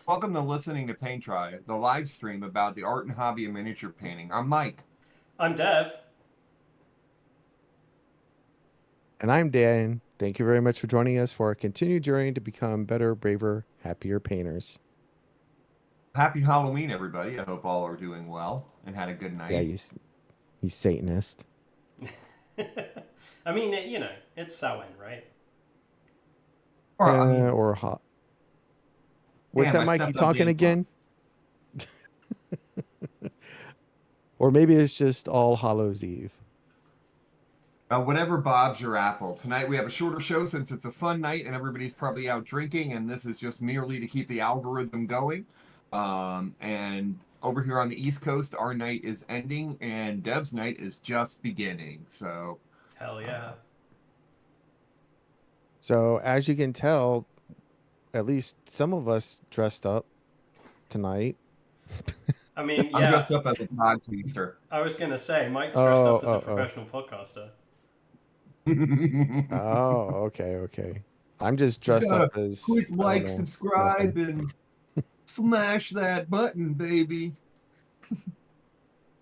Welcome to listening to Paint Try, the live stream about the art and hobby of miniature painting. I'm Mike. I'm Dev. And I'm Dan. Thank you very much for joining us for our continued journey to become better, braver, happier painters. Happy Halloween, everybody. I hope all are doing well and had a good Yeah, night. he's Satanist. I mean, it's Samhain, right? Or, I mean, Or hot. What's damn, that, I Mike? You stepped on talking Dan's line. again? Or maybe it's just All Hallows Eve. Whatever Bob's your apple. Tonight we have a shorter show since it's a fun night and everybody's probably out drinking, and this is just merely to keep the algorithm going. And over here on the East Coast, our night is ending and Dev's night is just beginning. So, Hell uh, yeah. So as you can tell, at least some of us dressed up tonight. I mean, I'm yeah, dressed up as a pod taster. I was going to say, Mike's dressed Oh, up as a oh, oh. professional podcaster. Oh, okay. I'm just You dressed up gotta click as, I don't like, know, nothing. subscribe, and smash that button, baby. You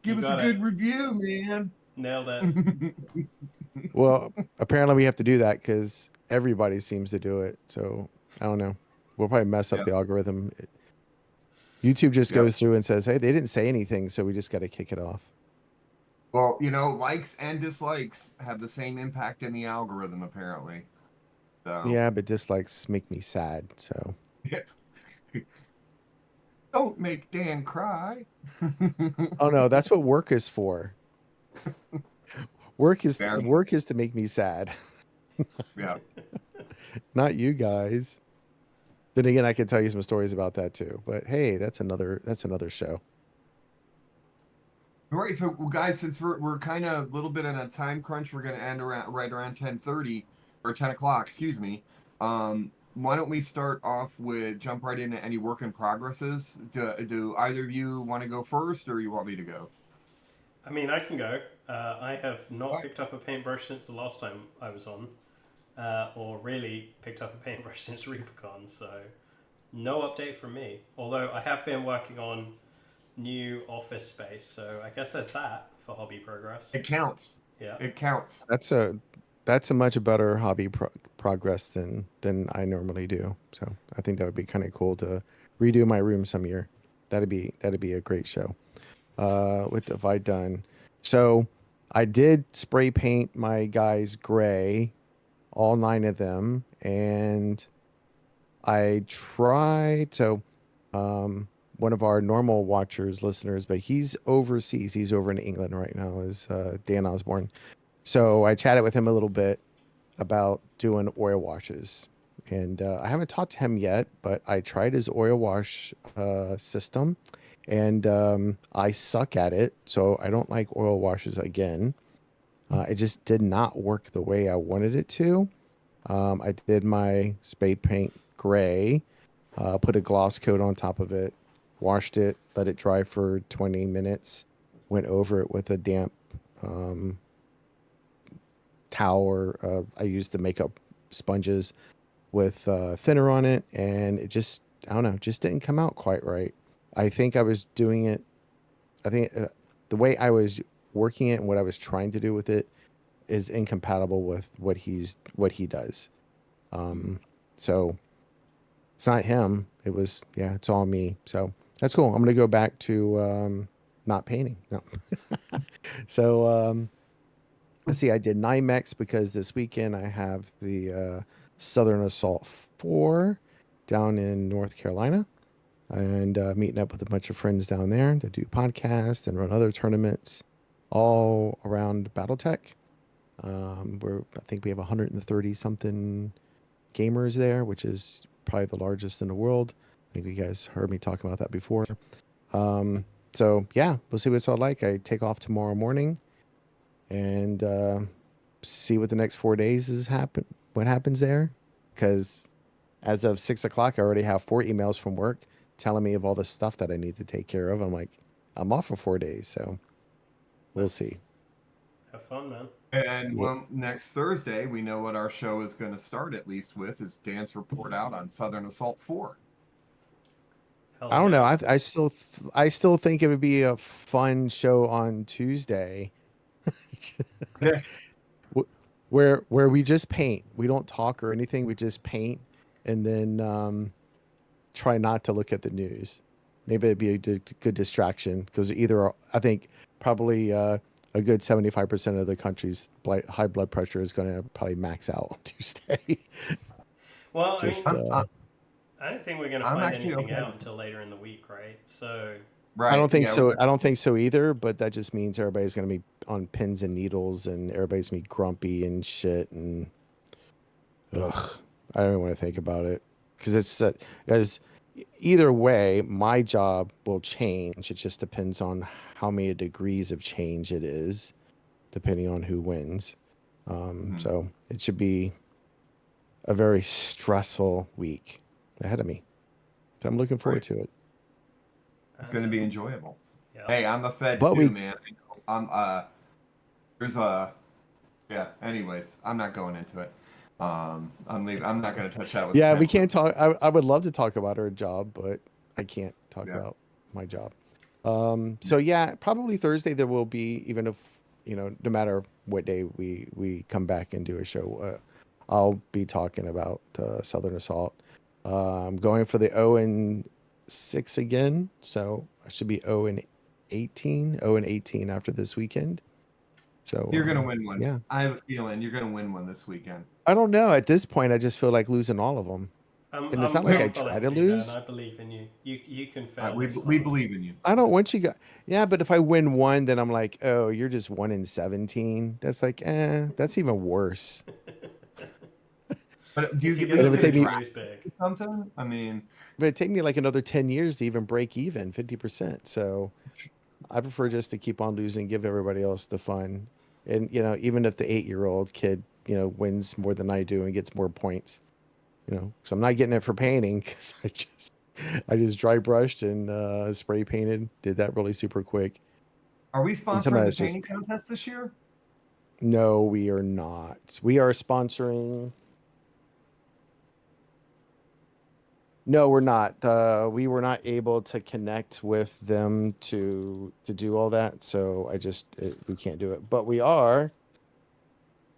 Give us a got it. good review, man. Nailed it. Well, apparently we have to do that because everybody seems to do it. So I don't know. We'll probably mess up Yep, the algorithm. YouTube just yep. goes through and says, "Hey, they didn't say anything, so we just got to kick it off." Well, likes and dislikes have the same impact in the algorithm, apparently. So, Yeah, but dislikes make me sad. So don't make Dan cry. oh no, that's what work is for. Fair enough. Work is to make me sad, Yeah. not you guys. Then again, I could tell you some stories about that too. But hey, that's another show. All right, so guys, since we're kind of a little bit in a time crunch, we're gonna end around right around 10:30 or 10 o'clock, excuse me. Why don't we start off with jump right into any work in progresses? Do either of you want to go first, or you want me to go? I mean, I can go. I have All not right. picked up a paintbrush since the last time I was on, or really picked up a paintbrush since Rubicon, so no update from me. Although I have been working on new office space, so I guess there's that for hobby progress. It counts. Yeah. It counts. That's a much better hobby progress than I normally do. So I think that would be kind of cool to redo my room some year. That'd be a great show. What have I done? So I did spray paint my guys gray, all 9 of them, and I tried. So one of our normal watchers, listeners, but he's overseas. He's over in England right now. Is Dan Osborne. So I chatted with him a little bit about doing oil washes. And I haven't talked to him yet, but I tried his oil wash system and I suck at it. So I don't like oil washes again. It just did not work the way I wanted it to. I did my spray paint gray, put a gloss coat on top of it, washed it, let it dry for 20 minutes, went over it with a damp um, towel or I used the makeup sponges with thinner on it, and it just I don't know, just didn't come out quite right. I think I was doing it. I think the way I was working it and what I was trying to do with it is incompatible with what he does. Um, so it's not him. It was yeah, it's all me. So that's cool. I'm gonna go back to not painting. No. So let's see. I did NYMEX because this weekend I have the Southern Assault 4 down in North Carolina, and meeting up with a bunch of friends down there to do podcasts and run other tournaments all around BattleTech. I think we have 130 something gamers there, which is probably the largest in the world. I think you guys heard me talk about that before. Um, so yeah, we'll see what it's all like. I take off tomorrow morning and see what the next 4 days what happens there. Because as of 6 o'clock, I already have 4 emails from work telling me of all the stuff that I need to take care of. I'm like, I'm off for 4 days, so we'll Nice. see. Have fun, man. And Yeah. well, next Thursday, we know what our show is going to start at least with is Dan's report out on Southern Assault 4. I don't know. Hello. I still think it would be a fun show on Tuesday, wh- where we just paint. We don't talk or anything. We just paint, and then try not to look at the news. Maybe it'd be a good distraction because I think probably a good 75% of the country's high blood pressure is going to probably max out on Tuesday. Well, I Just mean, I'm, I don't think we're going to I'm find actually anything okay out with it. until later in the week, right? So, I Right. don't think Yeah. so. I don't think so either. But that just means everybody's going to be on pins and needles, and everybody's going to be grumpy and shit. And ugh, I don't even want to think about it because as either way, my job will change. It just depends on how many degrees of change it is, depending on who wins. Mhm. So it should be a very stressful week ahead of me. So I'm looking forward Right. to it. It's going to be fantastic. enjoyable. Yeah. Hey, I'm a Fed But too, we man. I'm there's yeah. Anyways, I'm not going into it. I'm leaving. I'm not going to touch that with a Yeah, we 10 foot. can't talk. I would love to talk about our job, but I can't talk Yeah. about my job. So yeah, probably Thursday there will be, even if, no matter what day we come back and do a show, I'll be talking about Southern Assault. I'm going for the 0-6 again, so I should be 0-18, 0-18 after this weekend. So You're going to win one. yeah, I have a feeling you're going to win one this weekend. I don't know. At this point, I just feel like losing all of them. I'm, And it's I'm, not like I'm I try pulling to for you, man. lose. I believe in you. You can fail We this we hard. believe in you. I don't want you guys. Yeah, but if I win one, then I'm like, oh, you're just 1-17. That's like, that's even worse. But do If you you're at going But to it least would get a take lose, me, draft lose big. or something? I mean, but it'd take me like another 10 years to even break even 50%. So I prefer just to keep on losing, give everybody else the fun. And, even if the 8-year-old kid, wins more than I do and gets more points, because I'm not getting it for painting because I just dry brushed and spray painted, did that really super quick. are we And some of sponsoring the that's just, painting contest this year? no, we are not. We are sponsoring. No, we're not. We were not able to connect with them to do all that, so we can't do it. But we are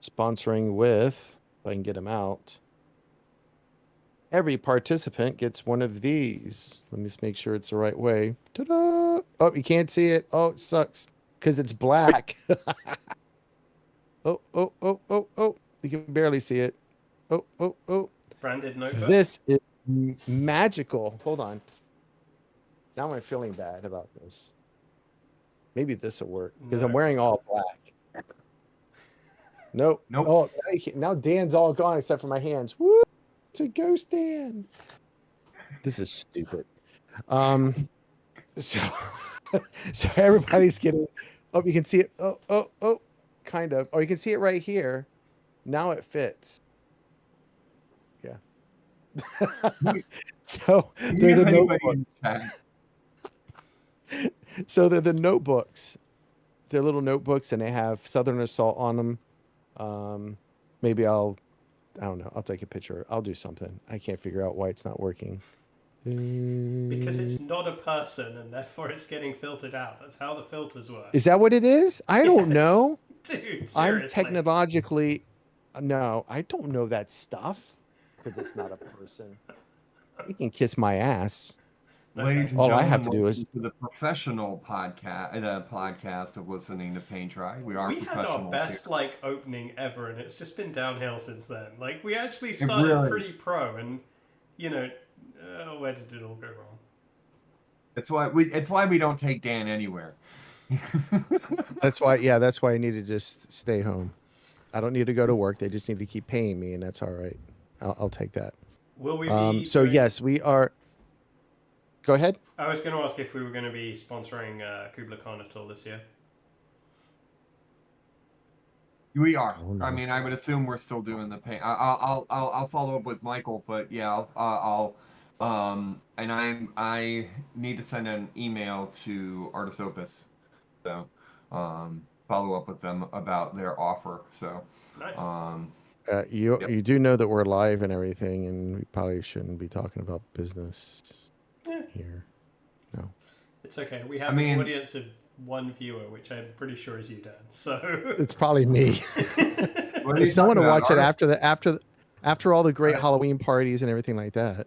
sponsoring with, if I can get them out. Every participant gets one of these. Let me just make sure it's the right way. Ta-da! Oh, you can't see it. Oh, it sucks because it's black. Oh, oh, oh, oh, oh! You can barely see it. Oh, oh, oh! Branded notebook. This is magical. Hold on. Now I'm feeling bad about this. Maybe this will work because I'm No. wearing all black. Nope. Nope. Oh, now Dan's all gone except for my hands. Woo! It's a ghost Dan. This is stupid. So so everybody's getting. Oh, you can see it. Oh, oh, oh, kind of. Oh, you can see it right here. Now it fits. Yeah. So Can you they're give the anybody notebook. in chat? So they're the notebooks. They're little notebooks, and they have Southern Assault on them. Maybe I don't know. I'll take a picture. I'll do something. I can't figure out why it's not working. Because it's not a person and therefore it's getting filtered out. That's how the filters work. Is that what it is? I don't Yes. know. Dude, I'm seriously. technologically. No, I don't know that stuff because it's not a person. You can kiss my ass. Ladies and All I gentlemen, have to do welcome is. to the professional podcast of listening to Paint Dry. We are We had our professionals best here. opening ever, and it's just been downhill since then. We actually It started really- pretty pro, and where did it all go wrong? It's why we don't take Dan anywhere. That's why. Yeah, that's why I need to just stay home. I don't need to go to work. They just need to keep paying me, and that's all right. I'll take that. Will we be? So yes, we are. Go ahead. I was going to ask if we were going to be sponsoring Kubla Khan at all this year. We are. Oh, no. I mean, I would assume we're still doing the paint. I'll follow up with Michael, but yeah, and I need to send an email to Artis Opus, so follow up with them about their offer. So Nice. You Yep. you do know that we're live and everything, and we probably shouldn't be talking about business Yeah. here. It's okay. We have I an mean, audience of one viewer, which I'm pretty sure is you, Dan. So It's probably me. what are It's you someone talking to about? watch it after all the great Art- Halloween parties and everything like that.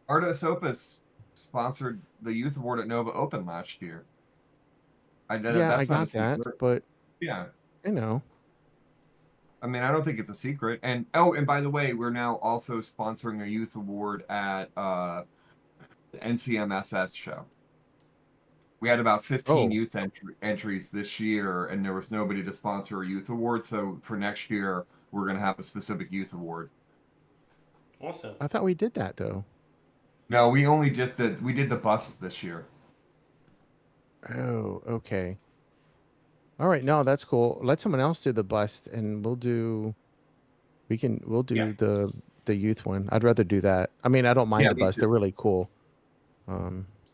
Artis Opus sponsored the Youth Award at Nova Open last year. Yeah, I That's not a got that, secret. but Yeah. you know, I mean, I don't think it's a secret. And oh, and by the way, we're now also sponsoring a youth award at the NCMSS show. We had about 15 oh, youth entries this year, and there was nobody to sponsor a youth award. So for next year, we're going to have a specific youth award. awesome. I thought we did that though. No, we did the busts this year. Oh, okay. All right, no, that's cool. Let someone else do the bust, and we'll do Yeah, the youth one. I'd rather do that. I mean, I don't mind yeah, the me bust; too. they're really cool.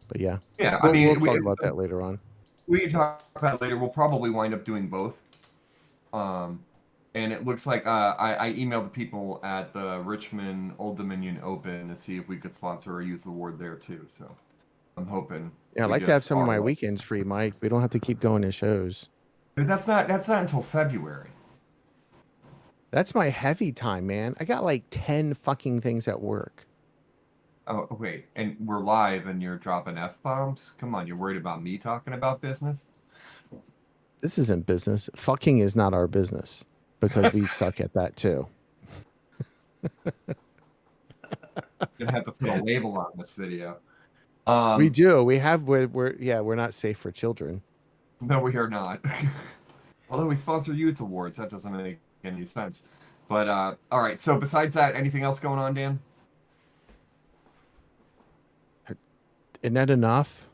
But yeah, Yeah, I we'll mean, talk about that later on. we can talk about it later. We'll probably wind up doing both. Um, and it looks like I emailed the people at the Richmond Old Dominion Open to see if we could sponsor a youth award there too. So I'm hoping Yeah, I'd we like to have just some of are my lucky. weekends free, Mike. We don't have to keep going to shows. But that's not until February. That's my heavy time, man. I got like 10 fucking things at work. Oh wait, and we're live and you're dropping F-bombs? Come on, you're worried about me talking about business? This isn't business. Fucking is not our business because we suck at that too. Gonna have to put a label on this video. We Um, do. We're not safe for children. no, we are not. Although we sponsor youth awards, that doesn't make any sense. But all right. So besides that, anything else going on, Dan? Isn't that enough?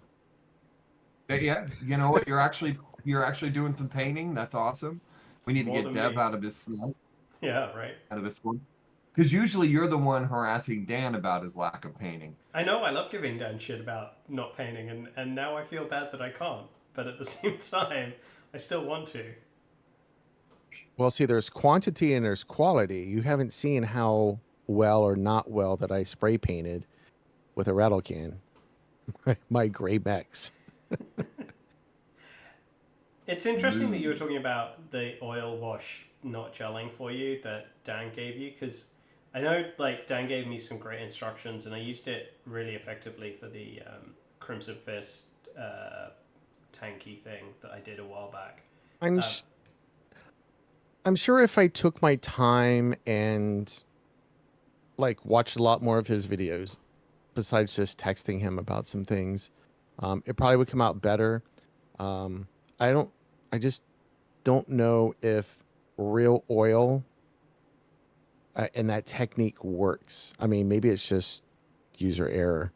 Yeah, you know what? You're actually doing some painting. That's awesome. We It's need to more get than Dev me. out of his slump, Yeah, right. out of his slump. Because usually you're the one harassing Dan about his lack of painting. I know I love giving Dan shit about not painting, and now I feel bad that I can't. But at the same time, I still want to. Well, see, there's quantity and there's quality. You haven't seen how well or not well that I spray painted with a rattle can. My gray Bex. It's interesting that you were talking about the oil wash not gelling for you that Dan gave you, because I know like Dan gave me some great instructions, and I used it really effectively for the Crimson Fist tanky thing that I did a while back. I'm Um, sh- I'm sure if I took my time and like watched a lot more of his videos, besides just texting him about some things, it probably would come out better. Um, I don't. I just don't know if real oil and that technique works. I mean, maybe it's just user error.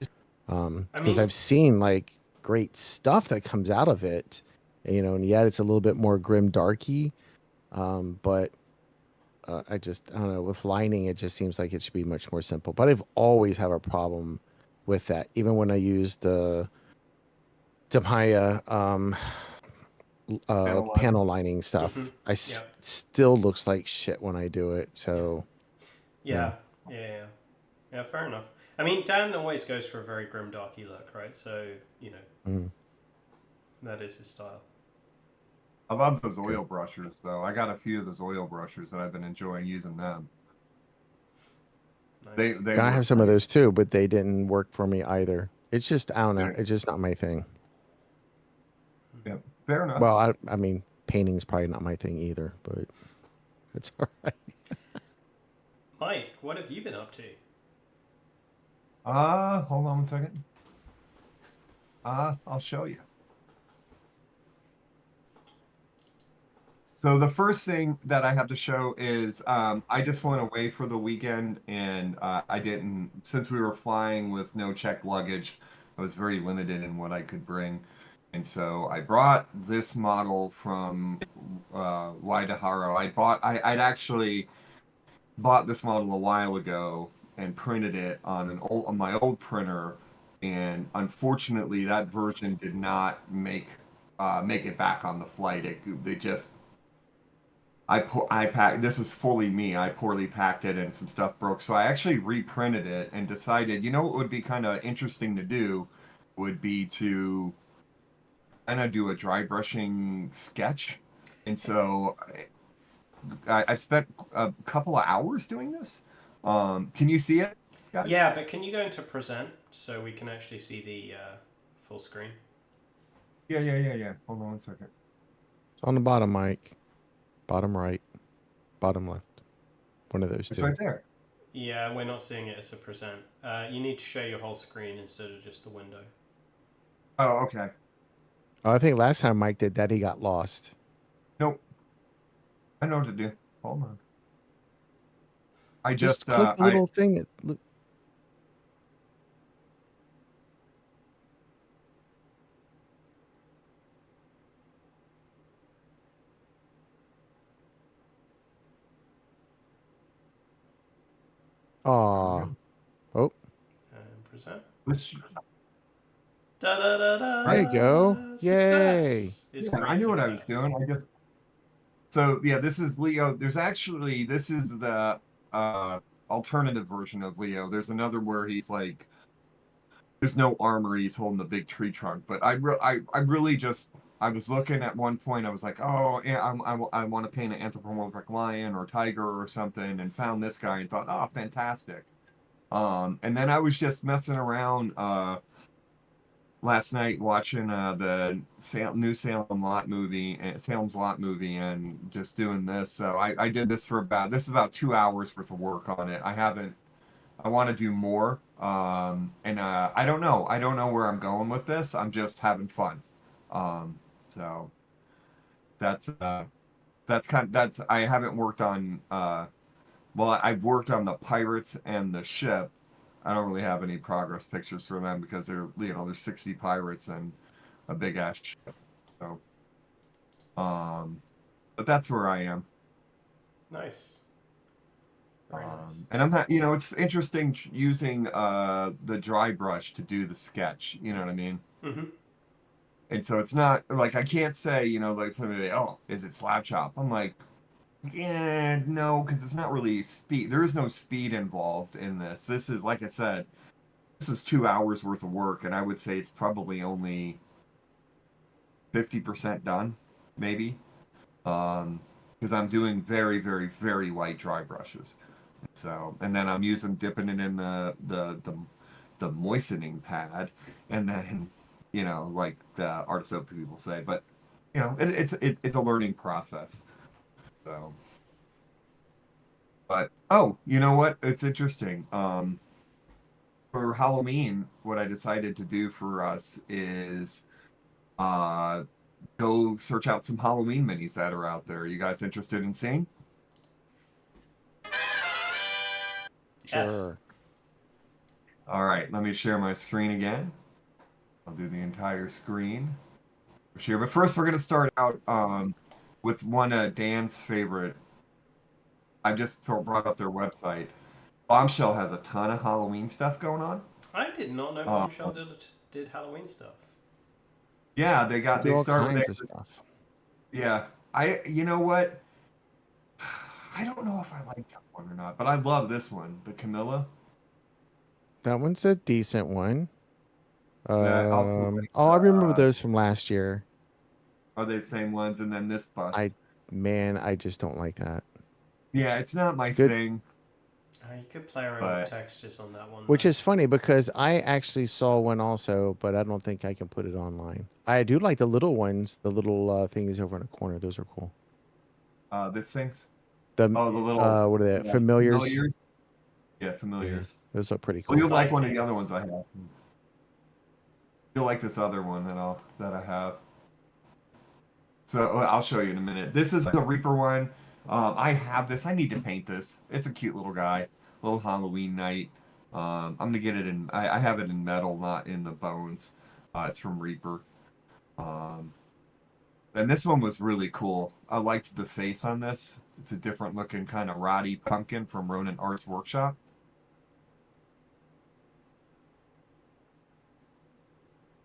I Because mean, I've seen like great stuff that comes out of it, and yeah, it's a little bit more grim darky. But I don't know, with lining, it just seems like it should be much more simple. But I've always have a problem with that, even when I use the Demaya Panel line. panel lining mhm, stuff. yeah, Still looks like shit when I do it. yeah, So yeah. yeah, yeah, yeah, yeah. Fair enough. I mean, Dan always goes for a very grim darky look, right? So Mm, that is his style. I love those okay. oil brushers, though. I got a few of those oil brushers and I've been enjoying using them. They Nice. they Yeah, I work have some of great. those too, but they didn't work for me either. It's just I don't know. Yeah, It's just not my thing. yeah, fair enough. Well, I mean, painting's probably not my thing either, but it's all right. Mike, what have you been up to? Hold on one second. I'll show you. So the first thing that I have to show is I just went away for the weekend and I didn't, since we were flying with no checked luggage, I was very limited in what I could bring. And so I brought this model from Waidahara. I'd actually bought this model a while ago and printed it on my old printer, and unfortunately that version did not make it back on the flight. They just I packed, this was fully me. I poorly packed it and some stuff broke. So I actually reprinted it and decided, what would be kind of interesting to do would be to and I do a dry brushing sketch, and so I've spent a couple of hours doing this. Can you see it, guys? Yeah, but can you go into present so we can actually see the full screen? Yeah. Hold on one second. It's on the bottom, Mike. Bottom right, bottom left. One of those It's two. right there. Yeah, we're not seeing it as a present. You need to show your whole screen instead of just the window. Oh, okay. Oh, I think last time Mike did that, he got lost. Nope. I know what to do. Hold on. I Just just click the little thing. Aw. Oh, And present. Let's, Da da da there you go. da! Yay. Success! It's yeah, I great knew what I was success. doing. So yeah, this is Leo. This is the alternative version of Leo. There's another where he's like there's no armor, he's holding the big tree trunk. But I really just I was looking at one point, I was like, oh yeah, I want to paint an anthropomorphic lion or tiger or something, and found this guy and thought, oh, fantastic. And then I was just messing around last night watching the new Salem's Lot movie, and just doing this. So I did this for this is about 2 hours worth of work on it. I want to do more. And I don't know. I don't know where I'm going with this. I'm just having fun. So that's I haven't worked on well, I've worked on the pirates and the ship. I don't really have any progress pictures for them because there's 60 pirates and a big ass ship. So, but that's where I am. Nice. Very nice. And I'm not, it's interesting using the dry brush to do the sketch. You know what I mean? Mm-hmm. And so it's not like I can't say, like somebody, oh, is it slap chop? I'm like, yeah, no, because it's not really speed. There is no speed involved in this. This is, like I said, this is 2 hours worth of work, and I would say it's probably only 50% done, maybe. Because I'm doing very, very, very light dry brushes. So, and then I'm dipping it in the moistening pad, and then, like the art soap people say. But, it's a learning process. So, but oh, you know what? It's interesting. For Halloween, what I decided to do for us is uh go search out some Halloween minis that are out there. You guys interested in seeing? Yes. Sure. All right, let me share my screen again. I'll do the entire screen. Share, but first we're gonna start out with one of Dan's favorite. I just brought up their website. Bombshell has a ton of Halloween stuff going on. I did not know Uh, Bombshell did Halloween stuff. yeah, They do they all start kinds of stuff. yeah. You know what? I don't know if I like that one or not, but I love this one, the Camilla. That one's a decent one. And I also like Oh, I remember those from last year. are they the same ones? And then this bust. I just don't like that. Yeah, it's not my Good. thing. You could play around But with textures on that one. Which though. is funny because I actually saw one also, but I don't think I can put it online. I do like the little ones, the little things over in the corner. Those are cool. this thing's The the little what are they? yeah, Familiars. familiars. Yeah, Yeah, familiars. those are pretty Well, cool. you'll like one of the Sidekicks. other ones I have. You'll like this other one that I have. So I'll show you in a minute. This is the Reaper one. I have this. I need to paint this. It's a cute little guy. Little Halloween night. I'm gonna get it in. I have it in metal, not in the bones. It's from Reaper. Um, and this one was really cool. I liked the face on this. It's a different looking kind of Roddy pumpkin from Ronin Arts Workshop.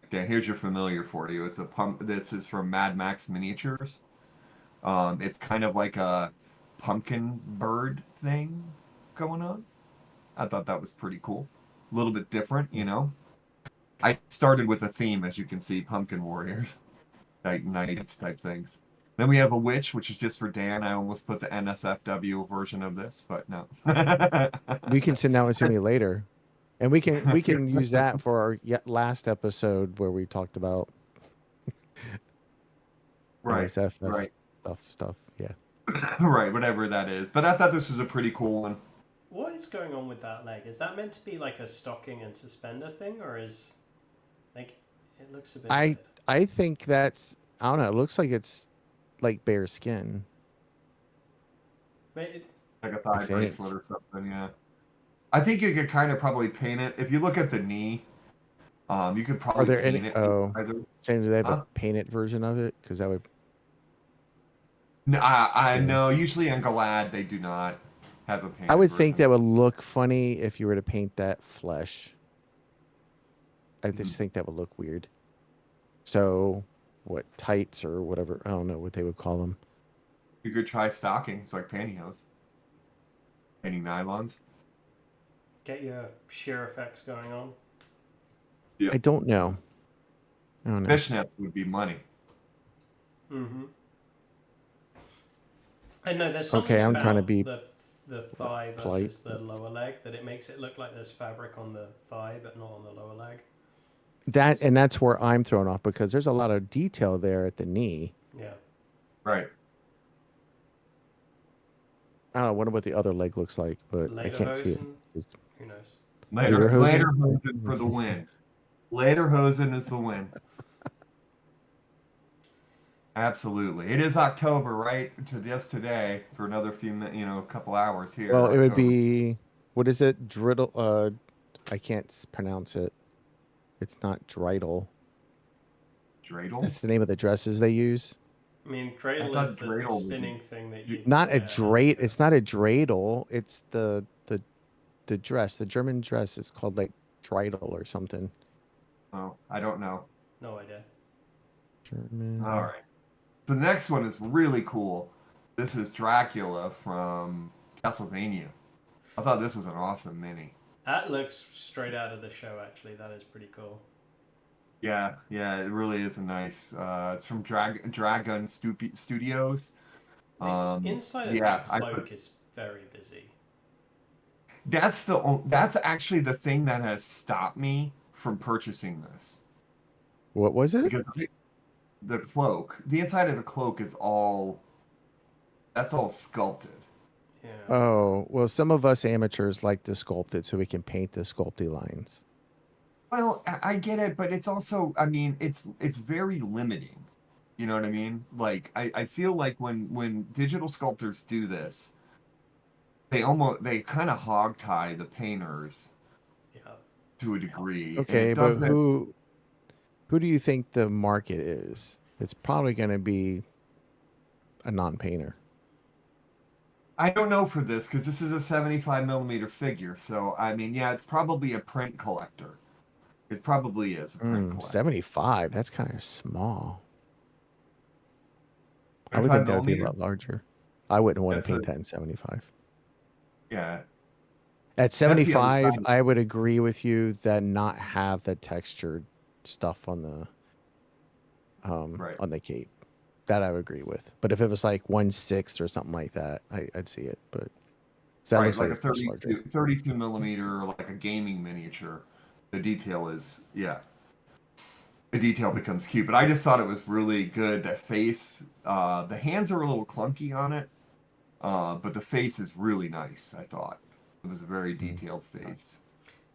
Okay, here's your familiar for you. It's a pump. This is from Mad Max Miniatures. It's kind of like a pumpkin bird thing going on. I thought that was pretty cool. A little bit different. I started with a theme, as you can see, pumpkin warriors. like knights type things. Then we have a witch, which is just for Dan. I almost put the NSFW version of this, but no. You can send that one to me later, and we can use that for our last episode where we talked about Right, NSF right, stuff. Yeah. right, whatever that is. But I thought this was a pretty cool one. What is going on with that leg? Is that meant to be like a stocking and suspender thing, or is like it looks a bit I weird? I think that's, I don't know. It looks like it's like bare skin. But Like a I thigh think. bracelet or something, yeah. I think you could kind of probably paint it. If you look at the knee, you could Are probably there any? paint it Oh, either. saying, do they have a Huh? painted version of it? Because that would. No, I Yeah. know. Usually on Galad, they do not have a I painted would think version. that would look funny if you were to paint that flesh. I just think that would look weird. So, what, tights or whatever? I don't know what they would call them. You could try stockings like pantyhose. Any nylons? get your shear effects going on. Yeah. I don't know. I don't know. Fishnets would be money. Mm-hmm. I know there's something Okay, I'm about trying to be the thigh polite. versus the lower leg that it makes it look like there's fabric on the thigh but not on the lower leg. And that's where I'm thrown off because there's a lot of detail there at the knee. Yeah. Right. I don't know. Wonder what the other leg looks like, but I can't see it. Lederhosen? It's- Who knows? Later Lederhosen? Hosen for the win. Lederhosen is the win. Absolutely. It is October, right? To just today for another a couple hours here. Well, it would October. be, what is it? Driddle. I can't pronounce it. It's not dreidel. Dreidel? That's the name of the dresses they use. I mean, I dreidel thought is the dreidel was- spinning thing that you Not a wear dreid. after- It's not a dreidel. It's the dress. The German dress is called like dreidel or something. Oh, I don't know. No idea. German. All right. The next one is really cool. This is Dracula from Castlevania. I thought this was an awesome mini. That looks straight out of the show, actually. That is pretty cool. Yeah, it really is a nice. It's from Dragon Studios. The inside of yeah, that cloak is very busy. That's actually the thing that has stopped me from purchasing this What was it? because the cloak, the inside of the cloak is all sculpted. Yeah. Oh, well, some of us amateurs like to sculpt it so we can paint the sculpty lines. Well, I get it, but it's also, I mean, it's very limiting. You know what I mean? Like, I feel like when digital sculptors do this, they kind of hog tie the painters Yeah. to a degree. and Okay, it but doesn't- who do you think the market is? It's probably going to be a non-painter. I don't know for this because this is a 75 millimeter figure. So I mean, yeah, it's probably a print collector. It probably is a print collector. 75. That's kind of small. I would 75 think that would be a millimeter? lot larger. I wouldn't want That's to paint a- that in 75. Yeah, At the other 75, side. I would agree with you that not have the textured stuff on the Right. on the cape. That I would agree with. But if it was like 1/6 or something like that, I'd see it. But so that right, looks like a it's much larger. 32 millimeter, like a gaming miniature. The detail is, yeah. The detail becomes cute, but I just thought it was really good. That face, the hands are a little clunky on it, but the face is really nice. I thought it was a very detailed face.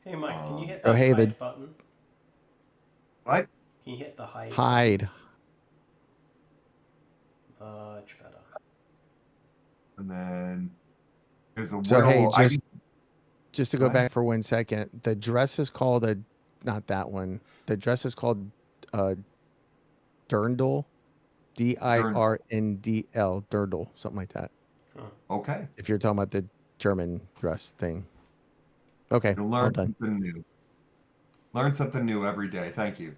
Hey, Mike, can you hit Oh, that hey, hide button? What? Can you hit the hide? Hide. Much better. And then there's a So hey, werewolf. just to go What? back for 1 second, the dress is called not that one. The dress is called Dirndl, Dirndl, Dirndl, something like that. Okay, If you're talking about the German dress thing. Okay, you'll all learn done. something new. Learn something new every day. Thank you.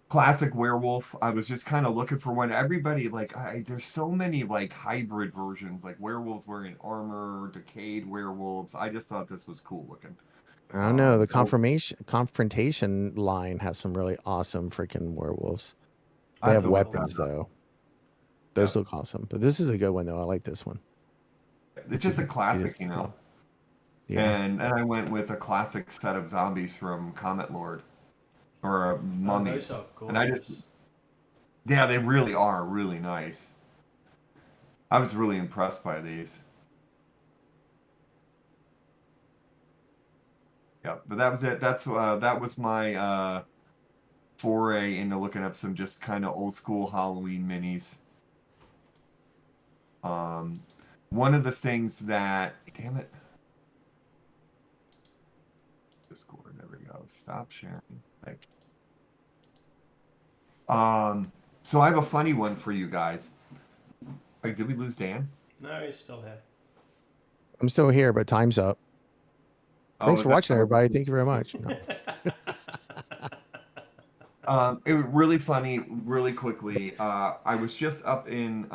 Classic werewolf. I was just kind of looking for one. Everybody there's so many like hybrid versions, like werewolves wearing armor, decayed werewolves. I just thought this was cool looking. I don't know. The so- confrontation line has some really awesome freaking werewolves. I They have have to look that weapons up. though. Those Yeah. look awesome. But this is a good one though. I like this one. It's just a classic, you know. Yeah. And I went with a classic set of zombies from Comet Lord or Oh, mummies. those are And I just gorgeous. yeah, they really are really nice. I was really impressed by these. Yeah, but that was it. That was my foray into looking up some just kind of old school Halloween minis. One of the things that damn it, Discord. There we go. Stop sharing. Thank you. So I have a funny one for you guys. Like, did we lose Dan? No, he's still here. I'm still here, but time's up. Oh, Thanks is for that watching, so? everybody. Thank you very much. No. It was really funny, really quickly. I was just up in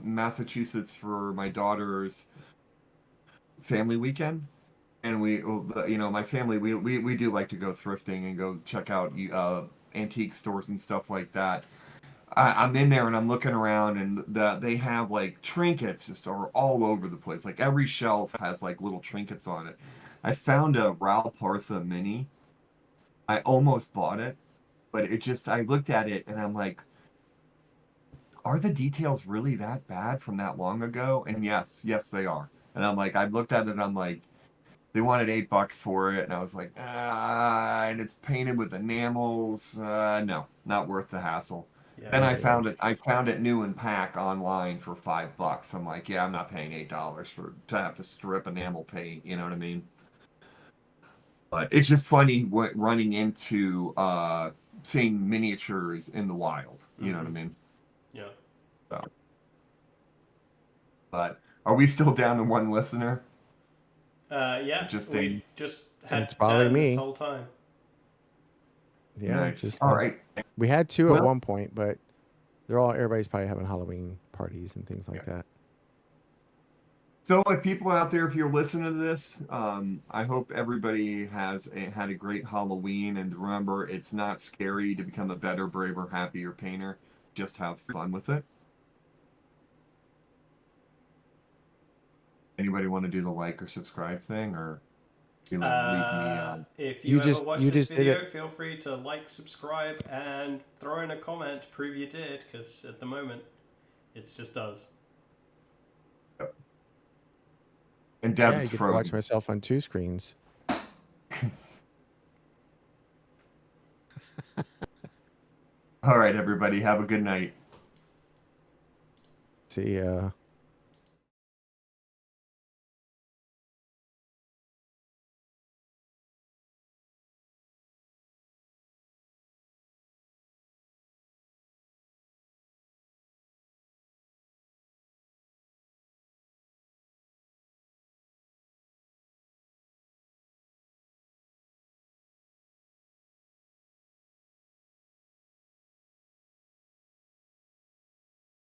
Massachusetts for my daughter's family weekend, and my family, we do like to go thrifting and go check out antique stores and stuff like that. I'm in there and I'm looking around, and they have like trinkets just are all over the place. Like every shelf has like little trinkets on it. I found a Ralph Partha mini. I almost bought it, but I looked at it and I'm like, are the details really that bad from that long ago? And yes, they are. And I'm like, I looked at it and I'm like, they wanted $8 for it, and I was like, and it's painted with enamels. No, not worth the hassle. Yeah. Then Yeah, yeah. I found it new in pack online for $5. I'm like, yeah, I'm not paying $8 to have to strip enamel paint. You know what I mean? But it's just funny running into seeing miniatures in the wild. You know what I mean? Yeah. So, but are we still down to one listener? Yeah. Just We've just had It's probably Dan this me. whole time. Yeah, nice. just All me. right. We had two at Well, one point, but everybody's probably having Halloween parties and things like that. so, if people out there, if you're listening to this, I hope everybody had a great Halloween. And remember, it's not scary to become a better, braver, happier painter. Just have fun with it. Anybody want to do the like or subscribe thing, or leave me? If You you ever just watch you this just did video, it. feel free to like, subscribe, and throw in a comment to prove you did, because at the moment, it's just us. And Yeah, Deb's you get to watch frozen. myself on two screens. All right, everybody, have a good night. See ya.